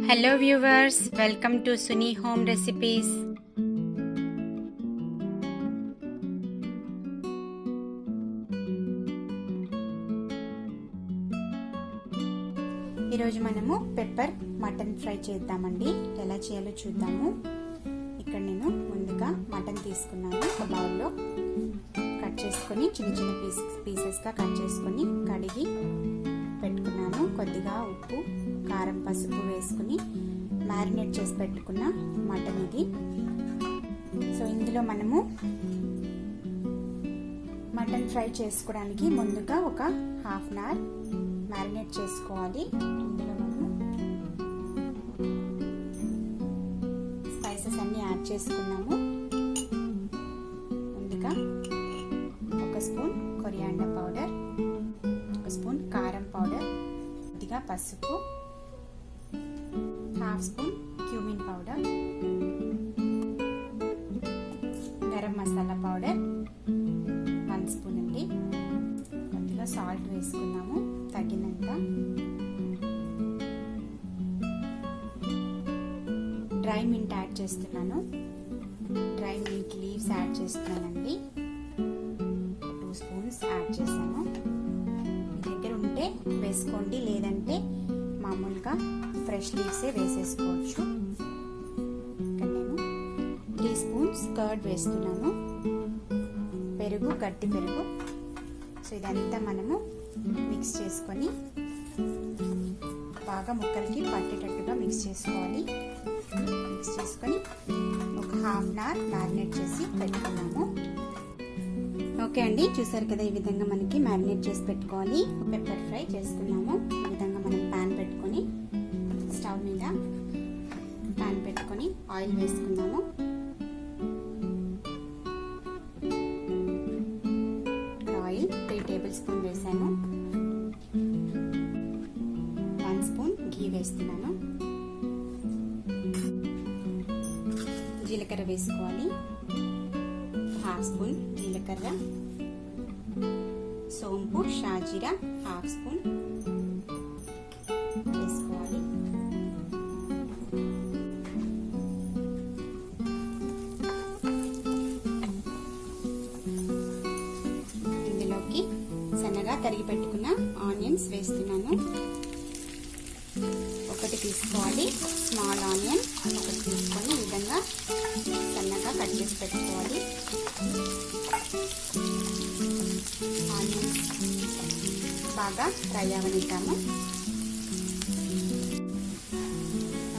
Hello viewers, welcome to Suni home recipes. ఈరోజు మనము pepper mutton fry చేద్దామండి. ఎలా చేయాలో చూద్దాము. ఇక్కడ నేను ముందుగా మటన్ తీసుకున్నాను. ఒక బౌల్లో కట్ చేసుకొని చిన్న చిన్న పీసెస్గా కట్ చేసుకొని కడిగి పెట్టుకున్నాను. కొద్దిగా ఉప్పు, కారం, పసుపు వేసుకుని మ్యారినేట్ చేసి పెట్టుకున్న మటన్ ఇది. సో ఇందులో మనము మటన్ ఫ్రై చేసుకోవడానికి ముందుగా ఒక హాఫ్ అన్ అవర్ మ్యారినేట్ చేసుకోవాలి. ఇందులో మనము స్పైసెస్ అన్ని యాడ్ చేసుకున్నాము. ముందుగా ఒక స్పూన్ కొరియాండర్ పౌడర్, ఒక స్పూన్ కారం పౌడర్, కొద్దిగా పసుపు, half spoon cumin powder, garam masala powder 1 spoon అండి. కొద్దిగా సాల్ట్ వేసుకున్నాము తగినంత. డ్రై మింట్ యాడ్ చేస్తున్నాను. డ్రై మింట్ లీవ్స్ యాడ్ చేస్తున్నానండి. 2 స్పూన్స్ యాడ్ చేశాను. మీ దగ్గర ఉంటే వేసుకోండి, లేదంటే మామూలుగా ఫ్రెష్ లీవ్సే వేసేసుకోవచ్చు. ఇక్కడ నేను 3 స్పూన్స్ కర్డ్ వేస్తున్నాను. పెరుగు, గట్టి పెరుగు. సో ఇదంతా మనము మిక్స్ చేసుకొని బాగా ముక్కలకి పట్టేటట్టుగా మిక్స్ చేసుకోవాలి. మిక్స్ చేసుకొని ఒక హాఫ్ అన్ అవర్ మ్యారినేట్ చేసి పెట్టుకున్నాము. ఓకే అండి, చూసారు కదా, ఈ విధంగా మనకి మ్యారినేట్ చేసి పెట్టుకోవాలి. పెప్పర్ ఫ్రై చేసుకున్నాము. ఈ విధంగా మనం ప్యాన్ పెట్టుకొని స్టవ్ మీద ప్యాన్ పెట్టుకొని ఆయిల్ వేసుకున్నాము. ఆయిల్ 3 టేబుల్ స్పూన్ వేసాను. 1 స్పూన్ ఘీ వేస్తున్నాను. జీలకర్ర వేసుకోవాలి. హాఫ్ స్పూన్ జీలకర్ర, సోంపు, షాజీరా హాఫ్ స్పూన్ వేసుకోవాలి. ఇందులోకి సన్నగా తరిగి పెట్టుకున్న ఆనియన్స్ వేస్తున్నాను. ఒకటి తీసుకోవాలి, స్మాల్ ఆనియన్ ఒకటి తీసుకొని ఈ విధంగా సన్నగా కట్ చేసి పెట్టుకోవాలి. ఆనియన్స్ బాగా ఫ్రై అవనిద్దాము.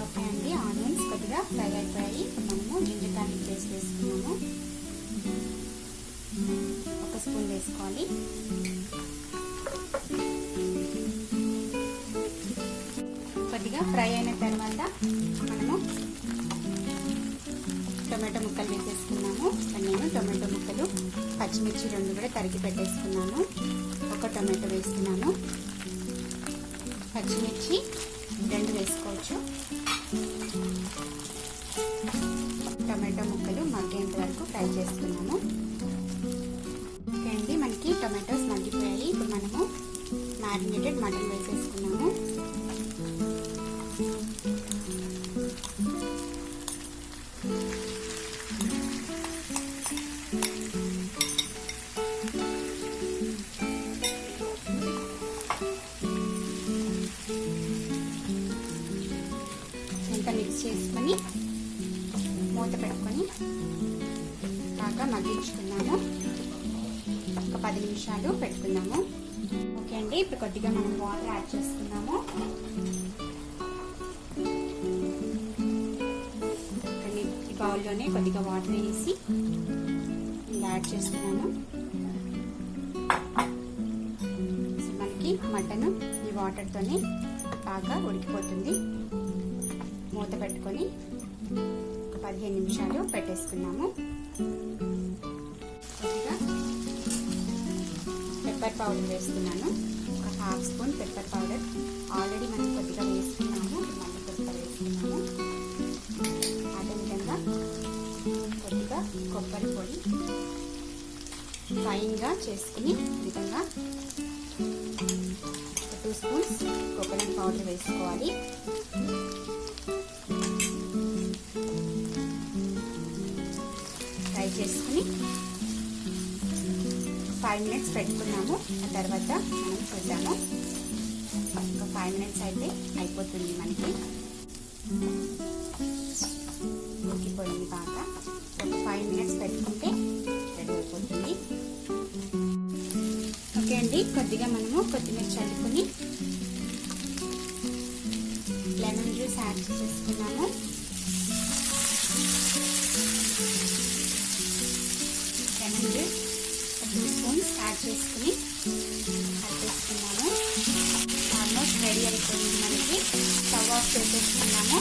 ఓకే అండి, ఆనియన్స్ కొద్దిగా ఫ్రై అయిపోయాయి. ఇప్పుడు మనము జింజర్ గార్లిక్ పేస్ట్ వేసుకున్నాము. 1 స్పూన్ వేసుకోవాలి. కొద్దిగా ఫ్రై అయిన తర్వాత మనము టొమాటో ముక్కలు వేసేసుకున్నాము. నేను టొమాటో ముక్కలు, పచ్చిమిర్చి 2 కూడా తరిగి పెట్టేసుకున్నాను. ఒక టొమాటో వేస్తున్నాను. పచ్చిమిర్చి 2 వేసుకోవచ్చు. టొమాటో ముక్కలు మగ్గేంత వరకు ఫ్రై చేసుకున్నాము. ఓకే అండి, మనకి టొమాటోస్ మగ్గిపోయాయి. ఇప్పుడు మనము మ్యారినేటెడ్ మటన్ వేసేసుకున్నాము. మిక్స్ చేసుకొని మూత పెట్టుకొని బాగా మగ్గించుకున్నాము. ఒక 10 నిమిషాలు పెట్టుకున్నాము. ఓకే అండి, ఇప్పుడు కొద్దిగా మనం వాటర్ యాడ్ చేసుకున్నాము. ఈ బౌల్లోనే కొద్దిగా వాటర్ వేసి ఇలా యాడ్ చేస్తున్నాను. మనకి మటన్ ఈ వాటర్తోనే బాగా ఉడికిపోతుంది. మూత పెట్టుకొని 15 నిమిషాలు పెట్టేసుకున్నాము. కొద్దిగా పెప్పర్ పౌడర్ వేస్తున్నాను. ఒక half spoon pepper powder. Already మనం కొద్దిగా వేసుకున్నాము, మళ్ళీ కొద్దిగా వేసుకున్నాము. అదేవిధంగా కొద్దిగా కొబ్బరి పొడి ఫైన్గా చేసుకుని ఈ విధంగా 2 స్పూన్స్ కొబ్బరి కోకోనట్ పౌడర్ వేసుకోవాలి. ఫ్రై చేసుకుని 5 మినిట్స్ పెట్టుకున్నాము. ఆ తర్వాత మనం చూద్దాము. ఒక 5 మినిట్స్ అయితే అయిపోతుంది. మనకి ఉడికిపోయింది బాగా. ఒక 5 మినిట్స్ పెట్టుకుంటే రెడీ అయిపోతుంది. ఓకే అండి, కొద్దిగా మనము కొత్తిమీర చల్లుకొని లెమన్ జ్యూస్ యాడ్ చేసుకున్నాము. లెమన్ జ్యూస్ 2 స్పూన్స్ యాడ్ చేసుకుని కలిపేసుకున్నాము. ఆల్మోస్ట్ రెడీ అయిపోయింది మనకి. స్టవ్ ఆఫ్ చేసేసుకున్నాము.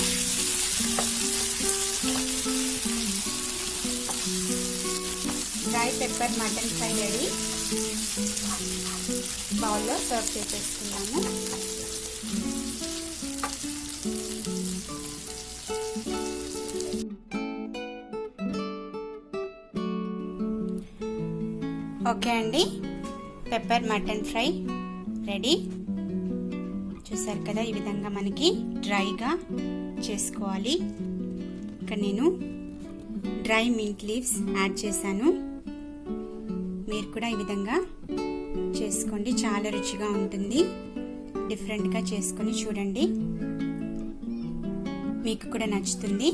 Dry pepper mutton fry ready. బౌల్లో సర్వ్ చేసేసుకున్నాము. ఓకే అండి, పెప్పర్ మటన్ ఫ్రై రెడీ. చూసారు కదా, ఈ విధంగా మనకి డ్రైగా చేసుకోవాలి. ఇక్కడ నేను డ్రై మింట్ లీవ్స్ యాడ్ చేశాను. మీరు కూడా ఈ విధంగా చేసుకోండి, చాలా రుచిగా ఉంటుంది. డిఫరెంట్గా చేసుకొని చూడండి, మీకు కూడా నచ్చుతుంది.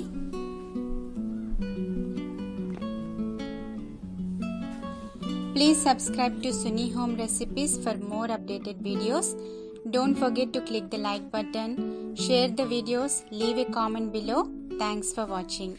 Please subscribe to Suni Home Recipes for more updated videos. Don't forget to click the like button, share the videos, leave a comment below. Thanks for watching.